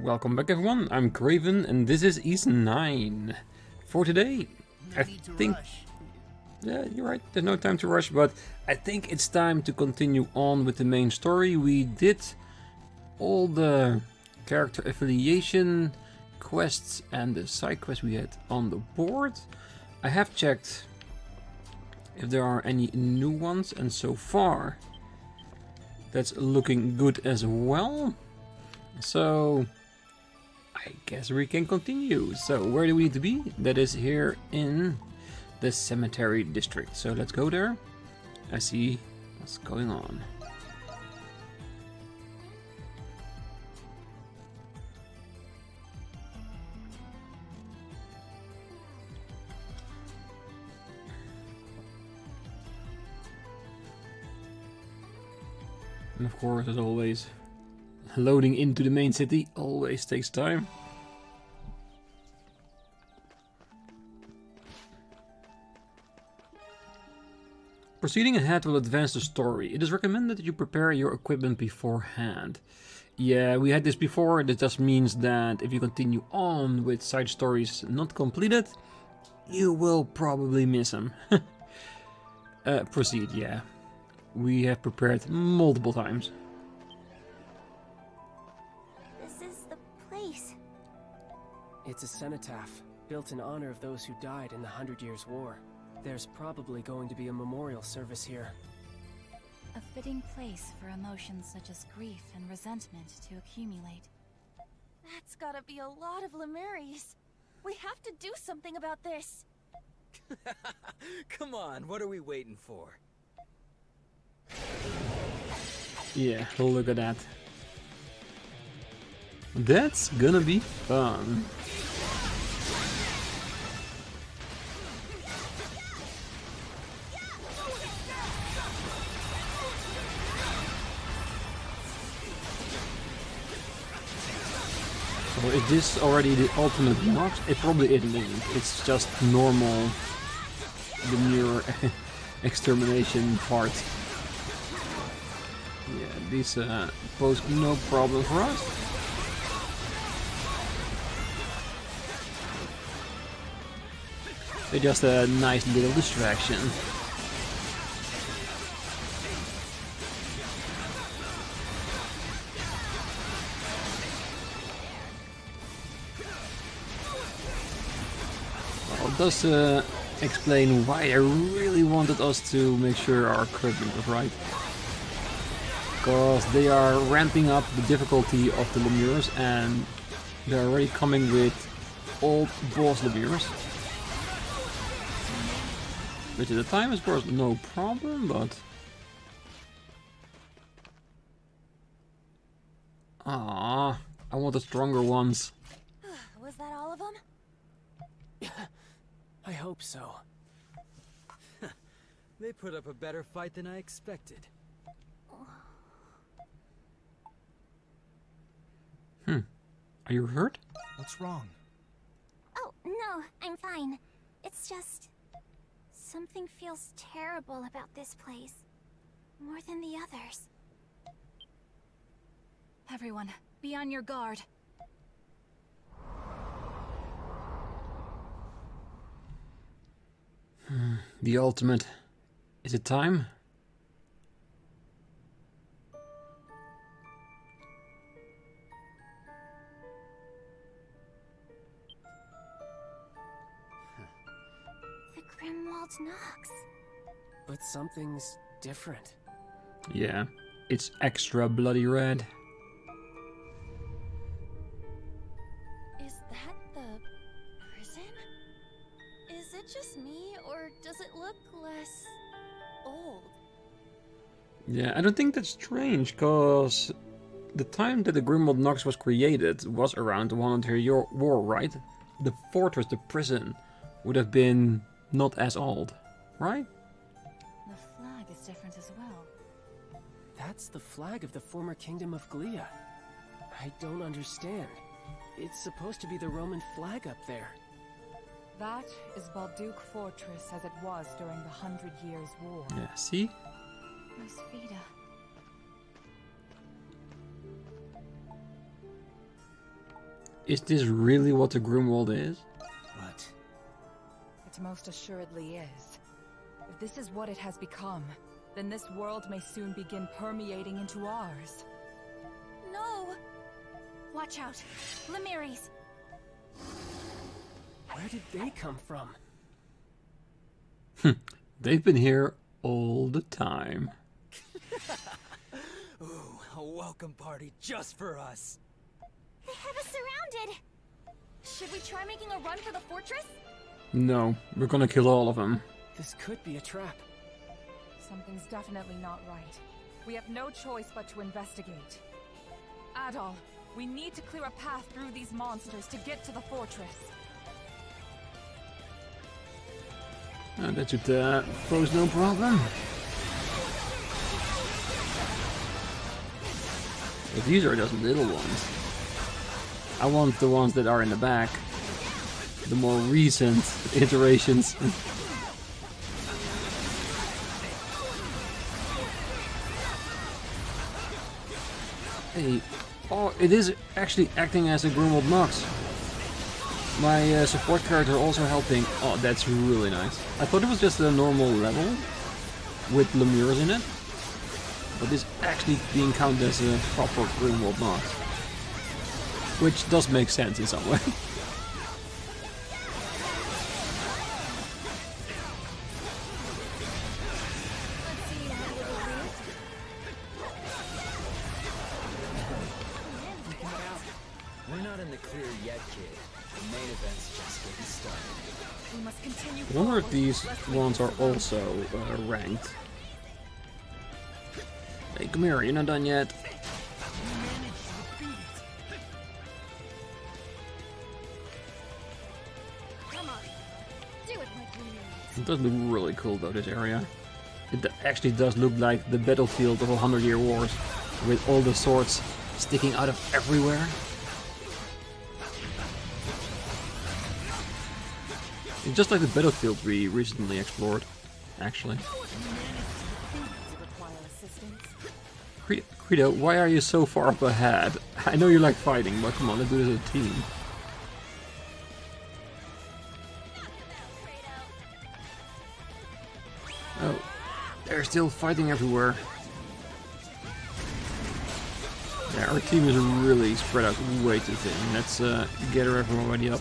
Welcome back everyone, I'm Craven and this is East 9. For today, I think... Yeah, you're right, there's no time to rush, but I think it's time to continue on with the main story. We did all the character affiliation quests and the side quests we had on the board. I have checked if there are any new ones, and so far that's looking good as well. So I guess we can continue. So where do we need to be? That is here in the cemetery district. So let's go there. I see what's going on. And of course, as always, loading into the main city always takes time. Proceeding ahead will advance the story. It is recommended that you prepare your equipment beforehand. Yeah, we had this before. This just means that if you continue on with side stories not completed, you will probably miss them. Proceed, yeah. We have prepared multiple times. It's a cenotaph, built in honor of those who died in the 100 Years' War. There's probably going to be a memorial service here. A fitting place for emotions such as grief and resentment to accumulate. That's gotta be a lot of Lemuries. We have to do something about this. Come on, what are we waiting for? Yeah, look at that. That's gonna be fun. So is this already the ultimate Nox? It probably isn't. It's just normal, the mere extermination part. Yeah, these pose no problem for us. They're just a nice little distraction. Well, it does explain why I really wanted us to make sure our equipment was right. Because they are ramping up the difficulty of the Lemures and they're already coming with old boss Lemures. Which at the time is of course no problem, but... Ah, I want the stronger ones. Was that all of them? I hope so. They put up a better fight than I expected. Are you hurt? What's wrong? Oh, no, I'm fine. It's just... something feels terrible about this place. More than the others. Everyone, be on your guard. The ultimate. Is it time? The Grimwald Nox. But something's different. Yeah, it's extra bloody red. Is that the prison? Is it just me, or does it look less old? Yeah, I don't think that's strange, cause the time that the Grimwald Nox was created was around the 100-year war, right? The fortress, the prison, would have been not as old, right? The flag is different as well. That's the flag of the former kingdom of Glea. I don't understand. It's supposed to be the Roman flag up there. That is Balduq Fortress as it was during the 100 Years' War. Yeah, see? Rosvita. Is this really what the Grimwald is? But It most assuredly is. If this is what it has become, then this world may soon begin permeating into ours. No! Watch out. Lemiris. Where did they come from? They've been here all the time. ooh, a welcome party just for us. They have us surrounded! Should we try making a run for the fortress? No, we're gonna kill all of them. This could be a trap. Something's definitely not right. We have no choice but to investigate. Adol, we need to clear a path through these monsters to get to the fortress. That should pose no problem. But these are just little ones. I want the ones that are in the back. The more recent iterations. Hey, oh, it is actually acting as a Grimwald Nox. My support character also helping. Oh, that's really nice. I thought it was just a normal level with lemures in it, but this actually being counted as a proper Grimwald Nox, which does make sense in some way. We're not in the clear yet, kid. The main event's just getting started. We must continue I wonder if forward, these lest we ones are lose them. also ranked. Hey, come here, you're not done yet. Come on. Do it like we need. It does look really cool though, this area. It actually does look like the battlefield of 100-Year Wars, with all the swords sticking out of everywhere. It's just like the battlefield we recently explored, actually. Credo, why are you so far up ahead? I know you like fighting, but come on, let's do this as a team. Oh, they're still fighting everywhere. Yeah, our team is really spread out way too thin. Let's gather everybody up.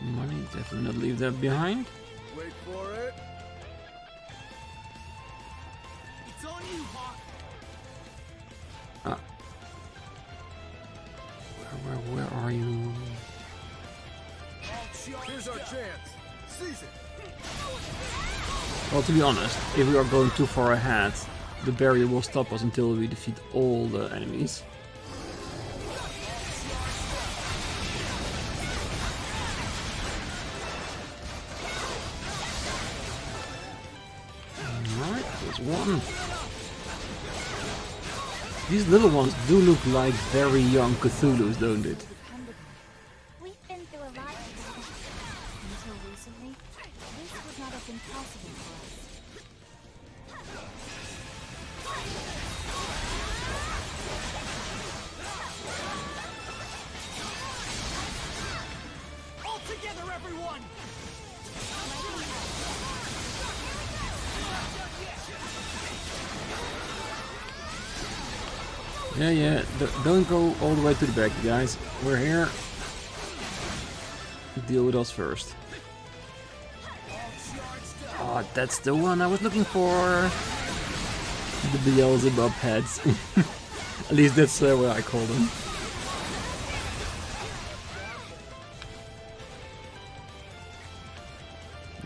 Money, definitely not leave that behind. Wait for it. It's on you, Hawk. Ah. Where are you? Here's our chance. Seize it. Well, to be honest, if we are going too far ahead, the barrier will stop us until we defeat all the enemies. Alright, there's one. These little ones do look like very young Cthulhu's, don't it? We've been through a lot together. Until recently, this would not have been possible for us. All together, everyone. Yeah, don't go all the way to the back, you guys. We're here. Deal with us first. Oh, that's the one I was looking for. The Beelzebub heads. At least that's what I call them.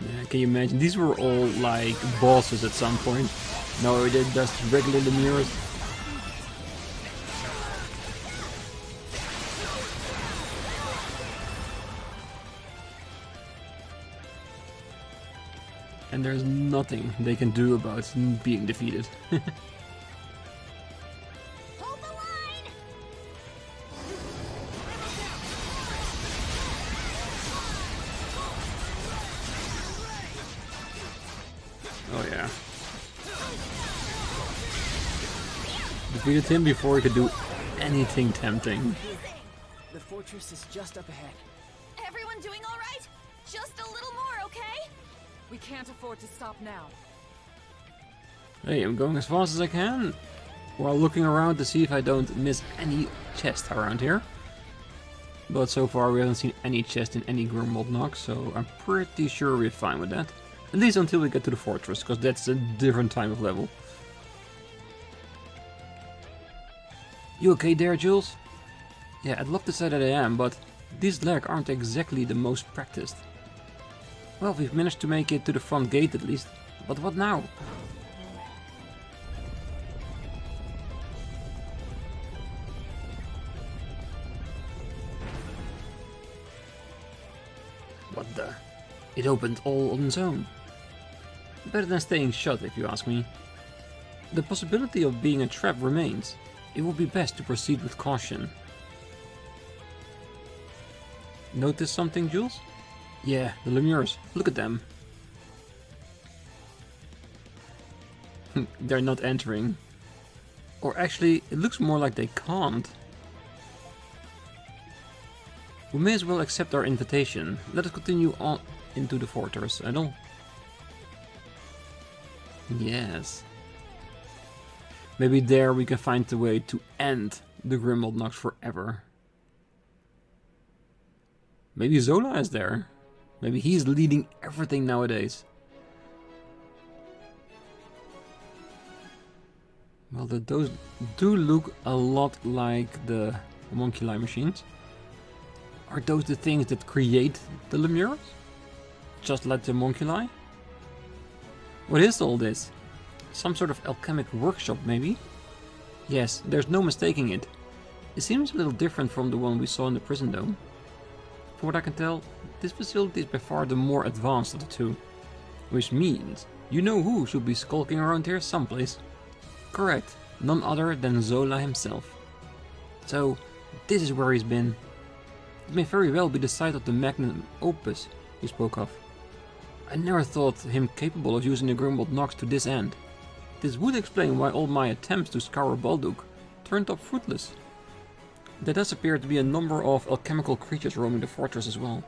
Yeah, can you imagine? These were all like bosses at some point. No, they're just regular lemures. And there's nothing they can do about being defeated. Hold the line! Oh yeah. Defeated him before he could do anything tempting. The fortress is just up ahead. Everyone doing all right? Just a little more, okay? We can't afford to stop now. Hey, I'm going as fast as I can, while looking around to see if I don't miss any chest around here. But so far we haven't seen any chest in any Grimwald Nox, so I'm pretty sure we're fine with that. At least until we get to the fortress, because that's a different time of level. You okay there, Jules? Yeah, I'd love to say that I am, but these leg aren't exactly the most practiced. Well, we've managed to make it to the front gate at least, but what now? What the? It opened all on its own. Better than staying shut, if you ask me. The possibility of being a trap remains. It would be best to proceed with caution. Notice something, Jules? Yeah, the lemures. Look at them. They're not entering. Or actually, it looks more like they can't. We may as well accept our invitation. Let us continue on into the fortress, Adol. Yes. Maybe there we can find a way to end the Grimwald Nox forever. Maybe Zola is there. Maybe he's leading everything nowadays. Well, those do look a lot like the homunculi machines. Are those the things that create the lemures? Just like the homunculi? What is all this? Some sort of alchemic workshop, maybe? Yes, there's no mistaking it. It seems a little different from the one we saw in the prison dome. From what I can tell, this facility is by far the more advanced of the two. Which means, you know who should be skulking around here someplace. Correct, none other than Zola himself. So, this is where he's been. It may very well be the site of the magnum opus you spoke of. I never thought him capable of using the Grimwald Nox to this end. This would explain why all my attempts to scour Balduq turned up fruitless. There does appear to be a number of alchemical creatures roaming the fortress as well.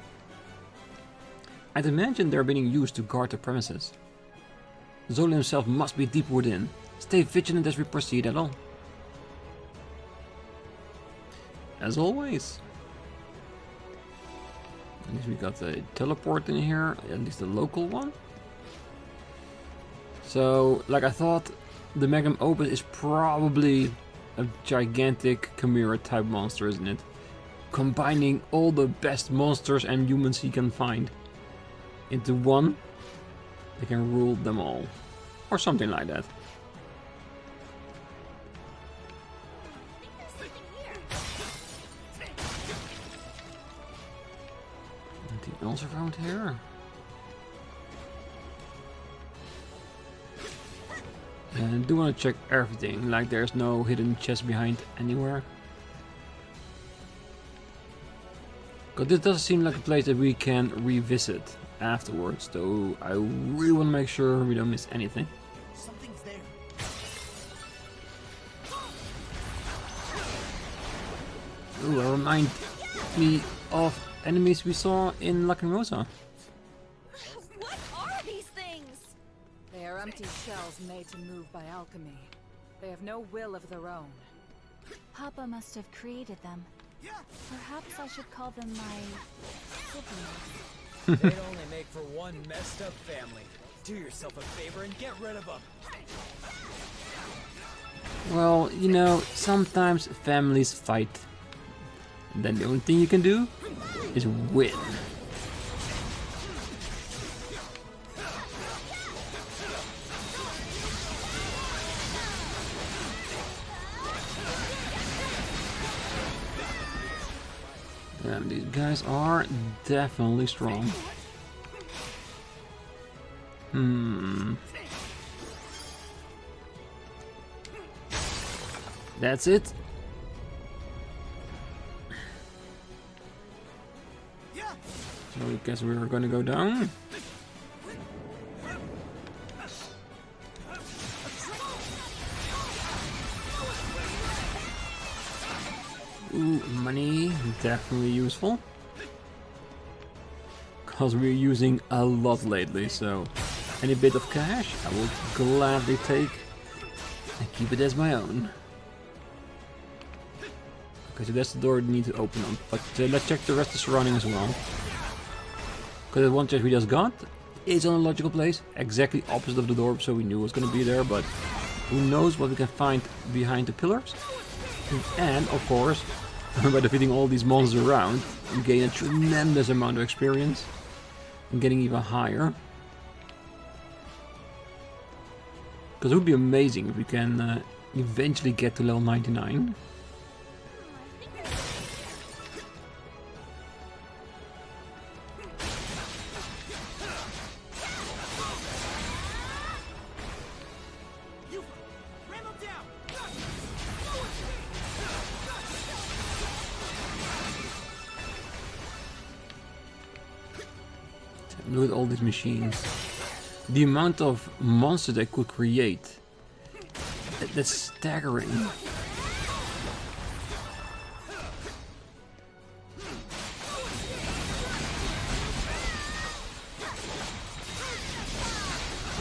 I'd imagine they're being used to guard the premises. Zola himself must be deep within. Stay vigilant as we proceed, Adol. As always. At least we got a teleport in here, at least a local one. So, like I thought, the Magnum Opus is probably a gigantic Chimera type monster, isn't it? Combining all the best monsters and humans he can find into one, they can rule them all. Or something like that. Anything else around here? And I do want to check everything, like there's no hidden chest behind anywhere. Because this does seem like a place that we can revisit afterwards, though I really want to make sure we don't miss anything. Something's there. Ooh, that reminds me of enemies we saw in Lacrimosa. What are these things? They are empty shells made to move by alchemy. They have no will of their own. Papa must have created them. Perhaps I should call them my siblings. They'd only make for one messed up family. Do yourself a favor and get rid of them. Well, you know, sometimes families fight. And then the only thing you can do is win. And these guys are definitely strong. That's it. So I guess we're gonna go down. Ooh, money, definitely useful. Because we're using a lot lately, so any bit of cash I will gladly take and keep it as my own. Okay, so that's the door we need to open up, but let's check the rest of the surrounding as well. Because the one chest we just got is on a logical place, exactly opposite of the door, so we knew it was going to be there, but who knows what we can find behind the pillars. And, of course, by defeating all these monsters around, we gain a tremendous amount of experience, and getting even higher. Because it would be amazing if we can eventually get to level 99. Look at all these machines. The amount of monsters they could create. That's staggering.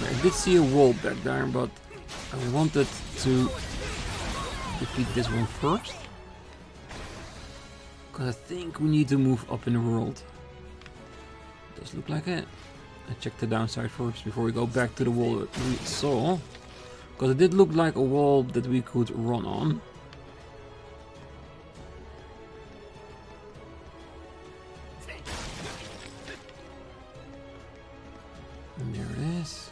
I did see a wall back there, but I wanted to defeat this one first. Because I think we need to move up in the world. Does look like it. I check the downside first before we go back to the wall that we saw. Because it did look like a wall that we could run on. And there it is.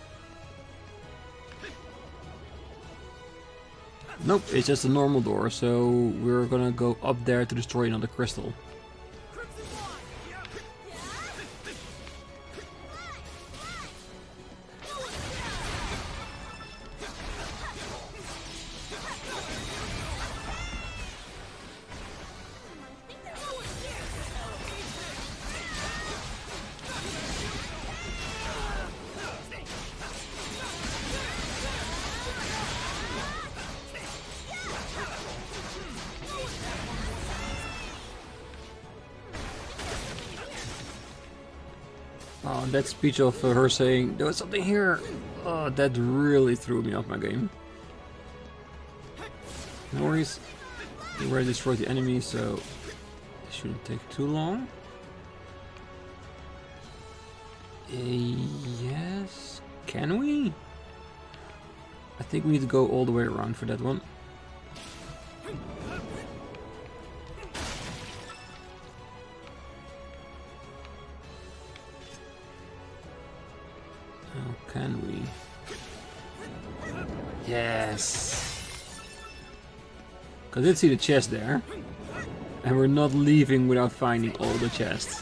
Nope, it's just a normal door, so we're gonna go up there to destroy another crystal. Oh, that speech of her saying, there was something here, oh, that really threw me off my game. No worries, we already destroyed the enemy, so it shouldn't take too long. Yes, can we? I think we need to go all the way around for that one. Can we? Yes! Because I did see the chest there. And we're not leaving without finding all the chests.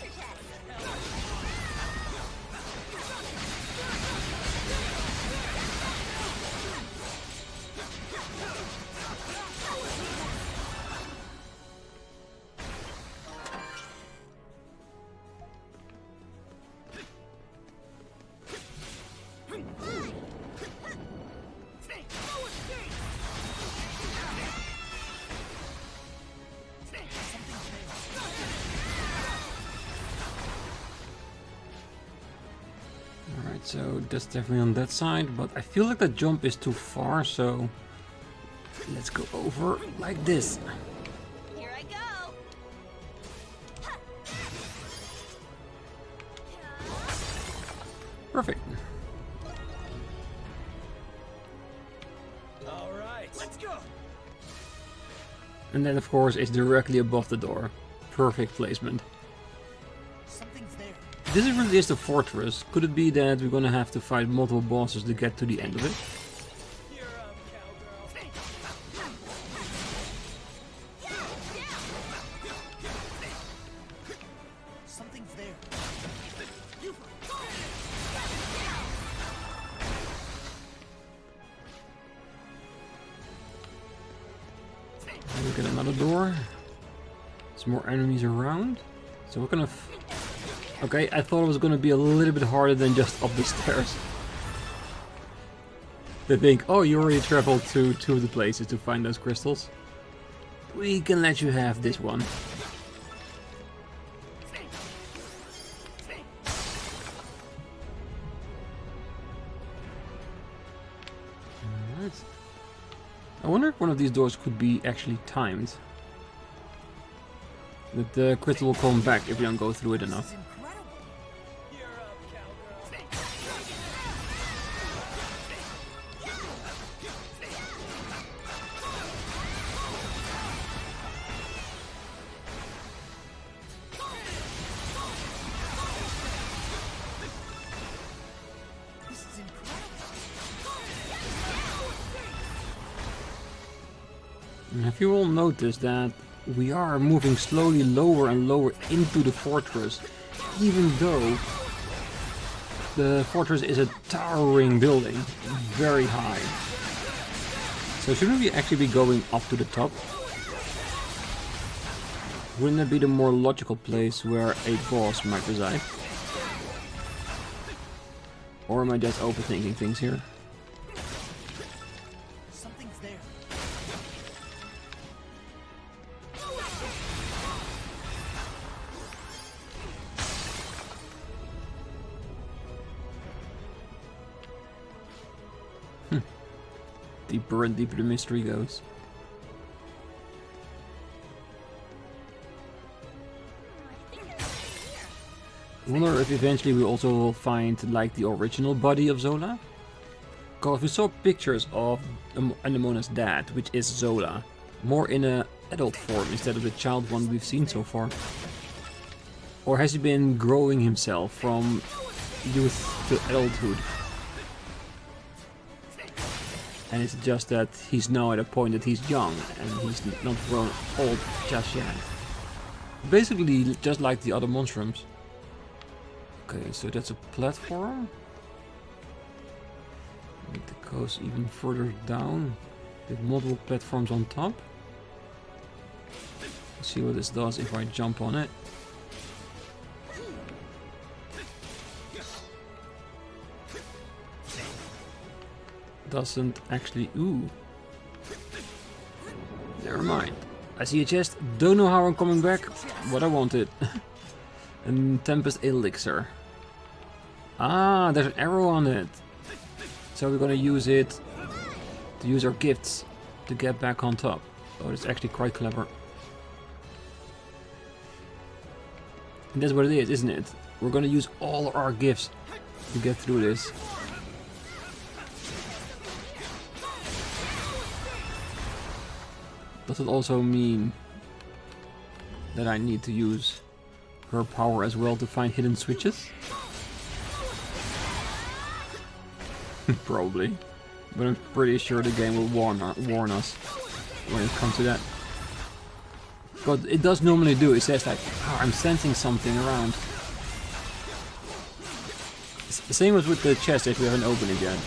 So that's definitely on that side, but I feel like the jump is too far, so let's go over like this. Here I go. Perfect. All right, let's go. And then of course it's directly above the door. Perfect placement. This is really just a fortress. Could it be that we're gonna have to fight multiple bosses to get to the end of it? Something's there. Look at another door. There's more enemies around. So we're gonna... Okay, I thought it was gonna be a little bit harder than just up the stairs. They think, oh, you already traveled to two of the places to find those crystals. we can let you have this one. Alright. I wonder if one of these doors could be actually timed. That the crystal will come back if you don't go through it enough. Have you all noticed that we are moving slowly lower and lower into the fortress, even though the fortress is a towering building, very high. So shouldn't we actually be going up to the top? Wouldn't that be the more logical place where a boss might reside? Or am I just overthinking things here? Deeper and deeper the mystery goes. I wonder if eventually we also will find like the original body of Zola. Because we saw pictures of Anemona's dad, which is Zola, more in an adult form instead of the child one we've seen so far. Or has he been growing himself from youth to adulthood? And it's just that he's now at a point that he's young and he's not grown old just yet. Basically just like the other monstrums. Okay, so that's a platform. It goes even further down. With multiple platforms on top. Let's see what this does if I jump on it. Doesn't actually. Ooh. Never mind. I see a chest. Don't know how I'm coming back, but I want it. And Tempest Elixir. Ah, there's an arrow on it. So we're gonna use it to use our gifts to get back on top. Oh, it's actually quite clever. And that's what it is, isn't it? We're gonna use all our gifts to get through this. Does it also mean that I need to use her power as well to find hidden switches? Probably. But I'm pretty sure the game will warn us when it comes to that. But it does normally do. It says like, oh, I'm sensing something around. Same as with the chest if we haven't opened it yet.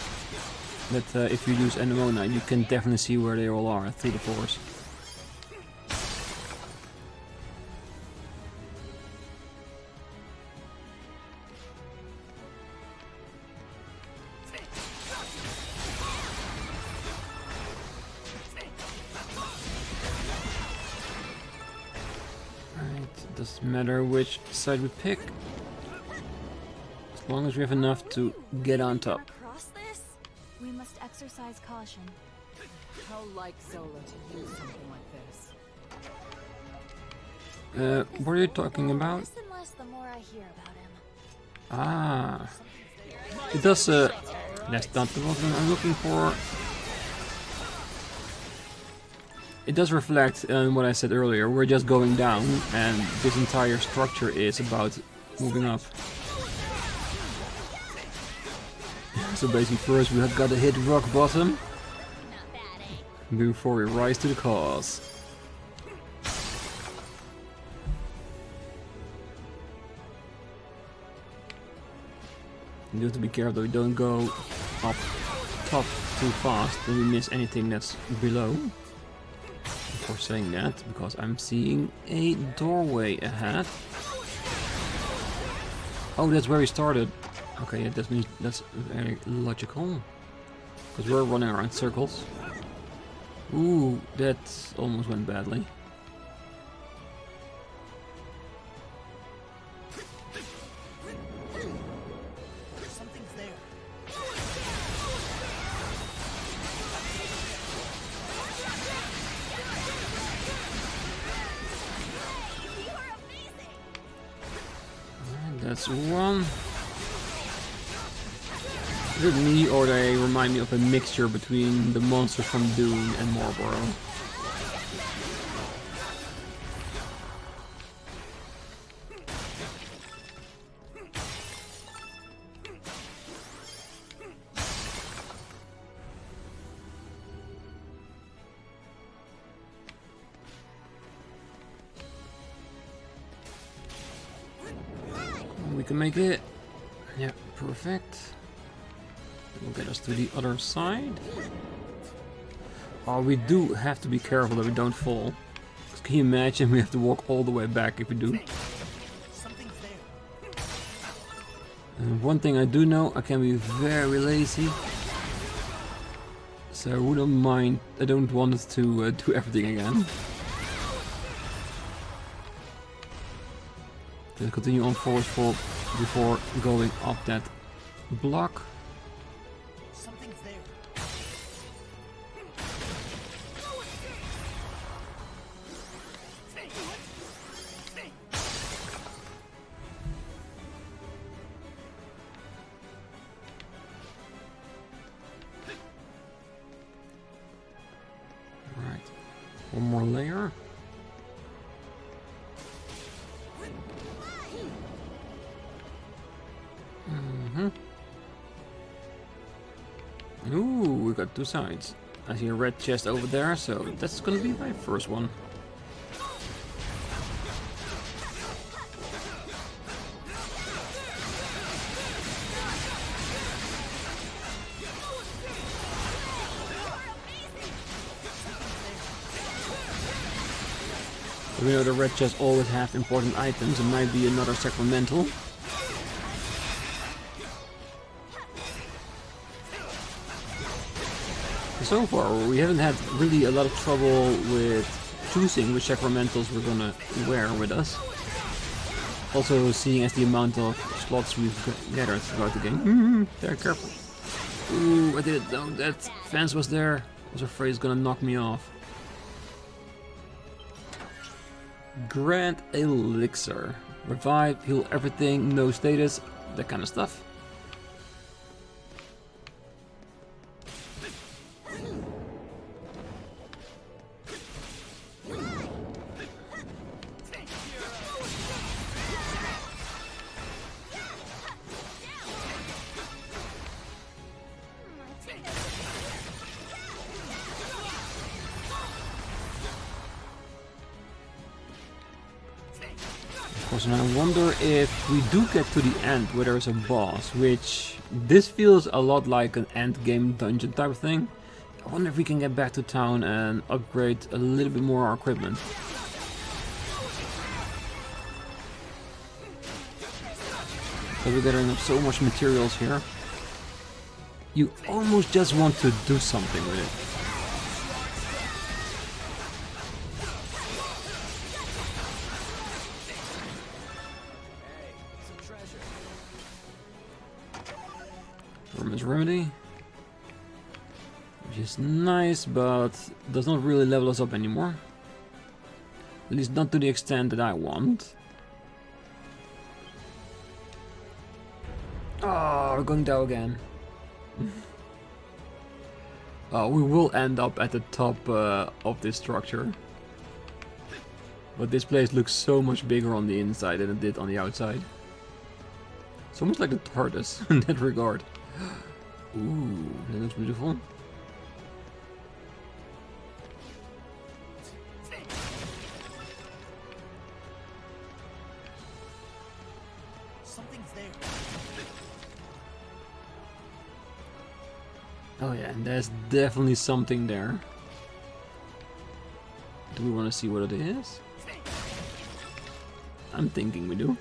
That if you use Anemona, you can definitely see where they all are through the forest. Doesn't matter which side we pick, as long as we have enough to get on top. We must exercise caution. How like Zola to use something like this. What are you talking about? Less and less the more I hear about him. Ah, it does. That's not the one I'm looking for. It does reflect on what I said earlier. We're just going down, and this entire structure is about moving up. So basically, first we have got to hit rock bottom before we rise to the cause. You have to be careful that we don't go up top too fast, then we miss anything that's below. For saying that, because I'm seeing a doorway ahead. Oh, that's where we started. Okay, yeah, that means that's very logical. Because we're running around circles. Ooh, that almost went badly. That's one. Is it me or they remind me of a mixture between the monsters from Dune and Marlborough? We can make it. Yeah, perfect. Will get us to the other side. Oh, we do have to be careful that we don't fall. Can you imagine we have to walk all the way back if we do? And one thing I do know, I can be very lazy. So I wouldn't mind, I don't want us to do everything again. Let's continue on forward before going up that block. One more layer. Ooh, we got two sides. I see a red chest over there, so that's gonna be my first one. We know the red chests always have important items. It might be another sacramental. So far, we haven't had really a lot of trouble with choosing which sacramentals we're gonna wear with us. Also, seeing as the amount of slots we've gathered throughout the game. Very careful. Ooh, I didn't know that fence was there. I was afraid it's gonna knock me off. Grant Elixir. Revive, heal everything, no status, that kind of stuff. And I wonder if we do get to the end where there's a boss, which this feels a lot like an end game dungeon type of thing. I wonder if we can get back to town and upgrade a little bit more our equipment. But we're gathering up so much materials here. You almost just want to do something with it. Remedy, which is nice, but does not really level us up anymore. At least not to the extent that I want. Oh, we're going down again. Oh, we will end up at the top of this structure. But this place looks so much bigger on the inside than it did on the outside. It's almost like the TARDIS in that regard. Ooh, that looks beautiful. Something's there. Oh yeah, and there's definitely something there. Do we want to see what it is? I'm thinking we do.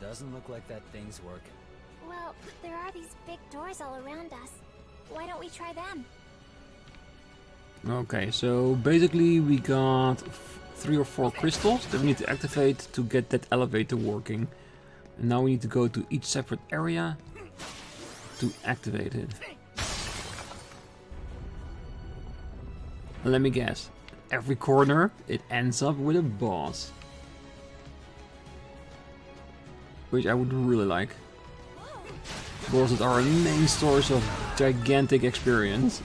Doesn't look like that thing's working. Well, there are these big doors all around us. Why don't we try them? Okay, so basically we got 3 or 4 crystals that we need to activate to get that elevator working. And now we need to go to each separate area. to activate it. Let me guess. Every corner, it ends up with a boss. Which I would really like. Bosses are a main source of gigantic experience.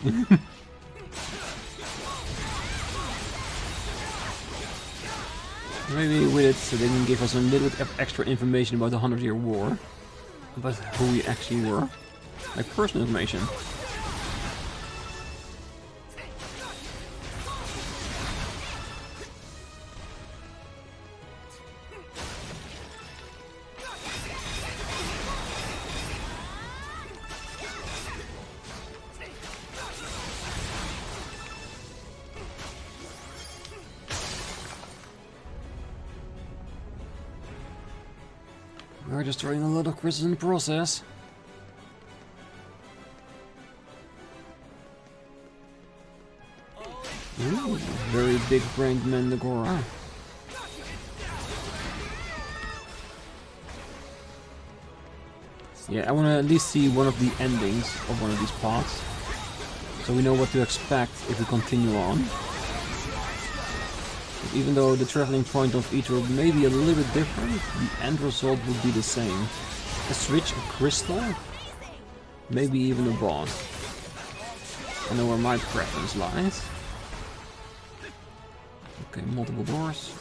Maybe with it so they can give us a little bit of extra information about the 100-Year War. About who we actually were. Like personal information. We're destroying a lot of crystals in the process. Ooh, very big-brained Mandagora. Yeah, I want to at least see one of the endings of one of these parts, so we know what to expect if we continue on. Even though the traveling point of each will may be a little bit different, the end result would be the same. A switch, a crystal, maybe even a boss. I know where my preference lies. Okay, multiple doors.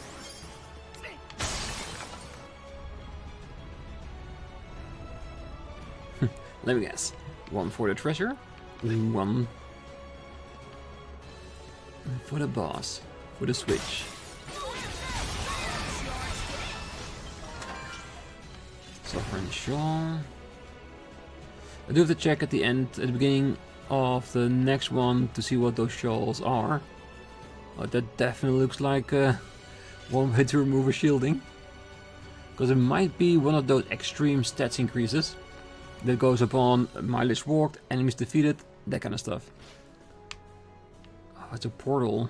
Let me guess. One for the treasure, one for the boss, for the switch. Sovereign Shaw. I do have to check at the end, at the beginning of the next one, to see what those shawls are. Oh, that definitely looks like one way to remove a shielding. Because it might be one of those extreme stats increases that goes upon mileage walked, enemies defeated, that kind of stuff. Oh, it's a portal.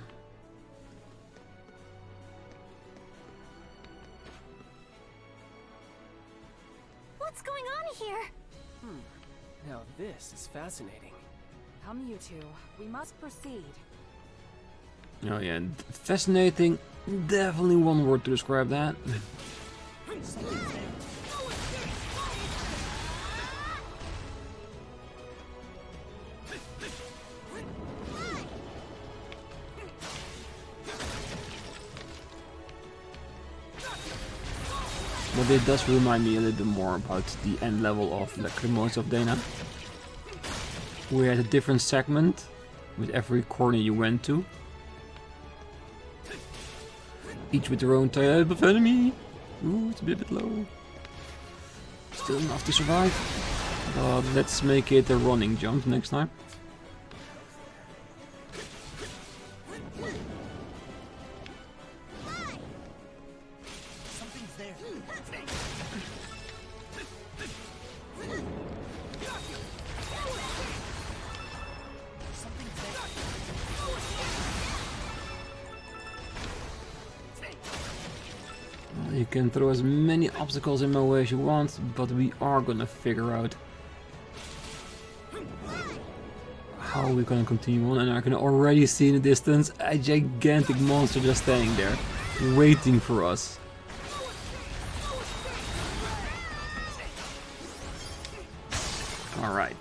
What's going on here? Now this is fascinating. Come, you two. We must proceed. Oh yeah, fascinating. Definitely one word to describe that. But it does remind me a little bit more about the end level of the Grimoires of Dana. We had a different segment with every corner you went to. Each with their own type of enemy. Ooh, it's a bit low. Still enough to survive. But let's make it a running jump next time. You can throw as many obstacles in my way as you want, but we are gonna figure out how we're gonna continue on, and I can already see in the distance a gigantic monster just standing there, waiting for us. Alright.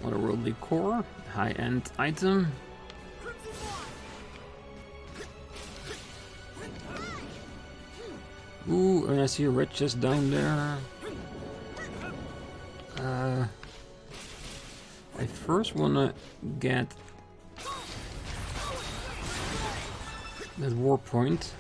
Otherworldly core, high-end item. Ooh, and I see a red chest down there. I first wanna get that war point.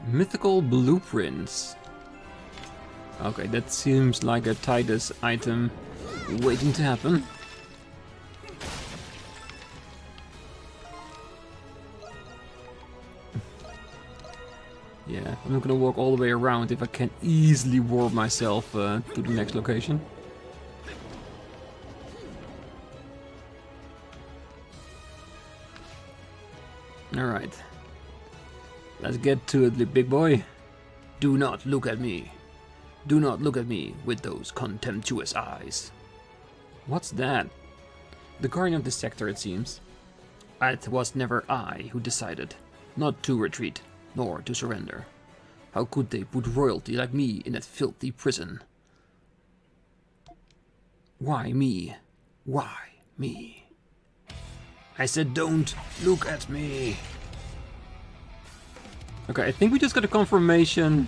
Mythical blueprints. Okay, that seems like a Titus item waiting to happen. Yeah, I'm not gonna walk all the way around if I can easily warp myself to the next location. Alright. Let's get to it, big boy. Do not look at me. Do not look at me with those contemptuous eyes. What's that? The guardian of the sector, it seems. It was never I who decided not to retreat, nor to surrender. How could they put royalty like me in that filthy prison? Why me? Why me? I said don't look at me. Okay, I think we just got a confirmation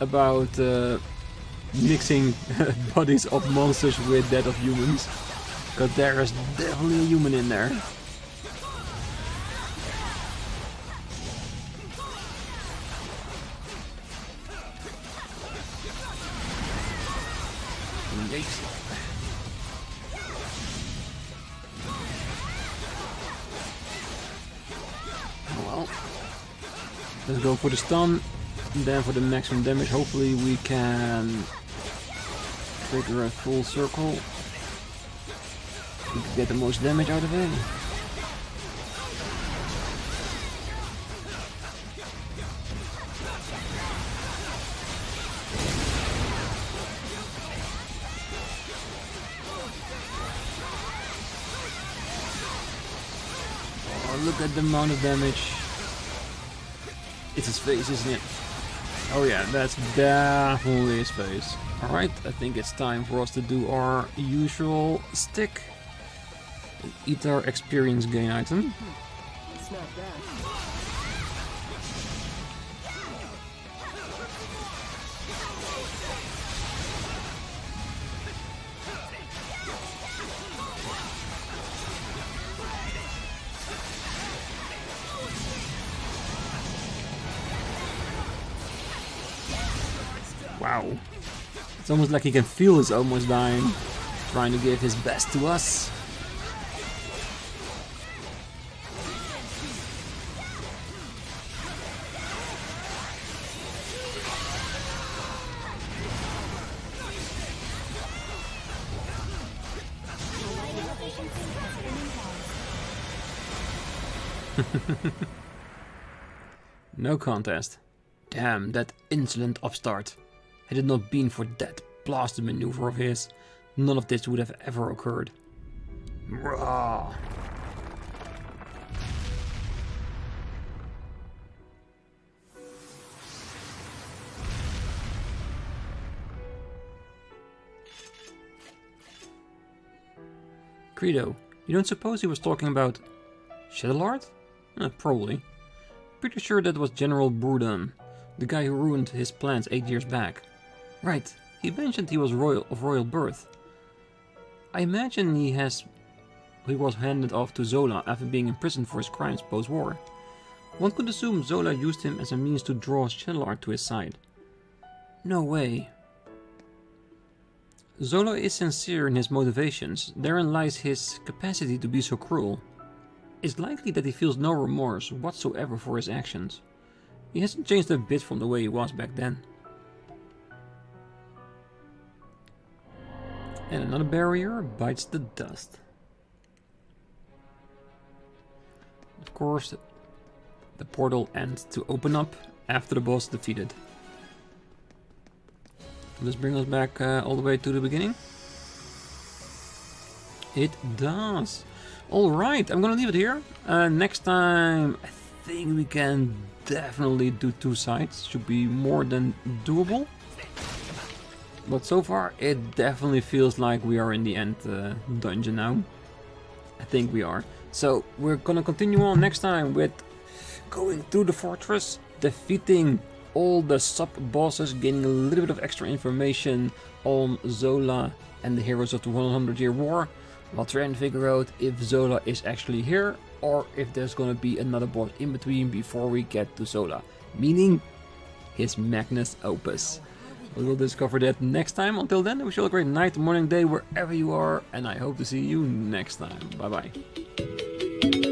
about mixing bodies of monsters with that of humans. Because there is definitely a human in there. Yikes. Well, let's go for the stun, and then for the maximum damage. Hopefully we can trigger a full circle. We can get the most damage out of it. Oh, look at the amount of damage. It's his face, isn't it? Oh yeah, that's definitely his face. Alright, I think it's time for us to do our usual stick. Eat our experience gain item. It's not bad. Wow. It's almost like he can feel he's almost dying. Trying to give his best to us. No contest. Damn, that insolent upstart. Had it not been for that blasted maneuver of his, none of this would have ever occurred. Raw. Credo, you don't suppose he was talking about Shadowlord? Probably. Pretty sure that was General Brudan, the guy who ruined his plans 8 years back. Right, he mentioned he was of royal birth. I imagine he was handed off to Zola after being imprisoned for his crimes post-war. One could assume Zola used him as a means to draw Shadowlord to his side. No way. Zola is sincere in his motivations, therein lies his capacity to be so cruel. It's likely that he feels no remorse whatsoever for his actions. He hasn't changed a bit from the way he was back then. And another barrier bites the dust. Of course, the portal ends to open up after the boss is defeated. Does this bring us back all the way to the beginning? It does. Alright, I'm gonna leave it here. Next time, I think we can definitely do 2 sides. Should be more than doable. But so far, it definitely feels like we are in the end dungeon now. I think we are. So, we're gonna continue on next time with going through the fortress, defeating all the sub-bosses, gaining a little bit of extra information on Zola and the heroes of the 100-year war. We'll try and figure out if Zola is actually here or if there's gonna be another boss in between before we get to Zola, meaning his Magnus Opus. We will discover that next time. Until then, I wish you all a great night, morning, day, wherever you are, and I hope to see you next time. Bye bye.